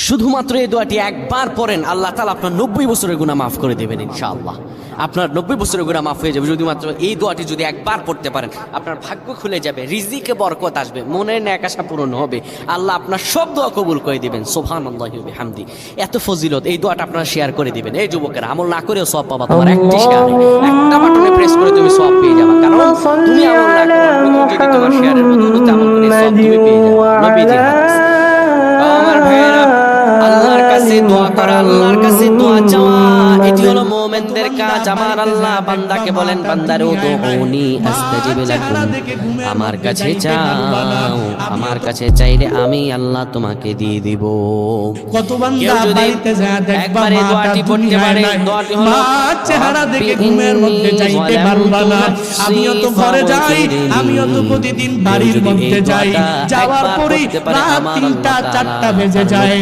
শুধুমাত্র এই দোয়াটি একবার পড়েন, আল্লাহ তাআলা আপনার 90 বছরের গুনাহ মাফ করে দেবেন ইনশাআল্লাহ। আপনার 90 বছরের গুনাহ মাফ হয়ে যাবে শুধুমাত্র এই দোয়াটি যদি একবার পড়তে পারেন। আপনার ভাগ্য খুলে যাবে, রিজিকে বরকত আসবে, মনের ন্যাক আশা পূরণ হবে, আল্লাহ আপনার সব দোয়া কবুল করে দিবেন। সুবহানাল্লাহি ওয়া বিহামদি। এত ফজিলত, এই দোয়াটা আপনারা শেয়ার করে দিবেন। এই যুবকেরা, আমল না করেও সওয়াব পাবা। তোমার একটি শেয়ারে, একটা বাটনে প্রেস করে তুমি সওয়াব পেয়ে যাবে, কারণ তুমি আমল না করো, যদি তোমার শেয়ারের বদৌলতে আমল করে সওয়াব তুমি পেয়ে যাবে। নবীজির হাদিস। আমার ভাইয়েরা, আল্লাহর কাছে দোয়া করা, আল্লাহর কাছে দোয়া চাওয়া, এটি হলো মুমিনদের কাজ। আমার আল্লাহ বান্দাকে বলেন, বান্দারে উদউনি আস্তাজিব লাকুম, আমার কাছে চাও, আমার কাছে চাইলে আমি আল্লাহ তোমাকে দিয়ে দিব। কত বান্দা বাড়িতে যায় দেখবা একবারে দোয়াটি পড়তে পারে, দোয়াটি হলো মা চেহারা দেখে ঘুমের মধ্যে যাইতে পারবা না। আমিও তো ঘরে যাই, আমিও তো প্রতিদিন বাড়ির মধ্যে যাই, যাওয়ার পরে রাত 3টা 4টা বেজে যায়।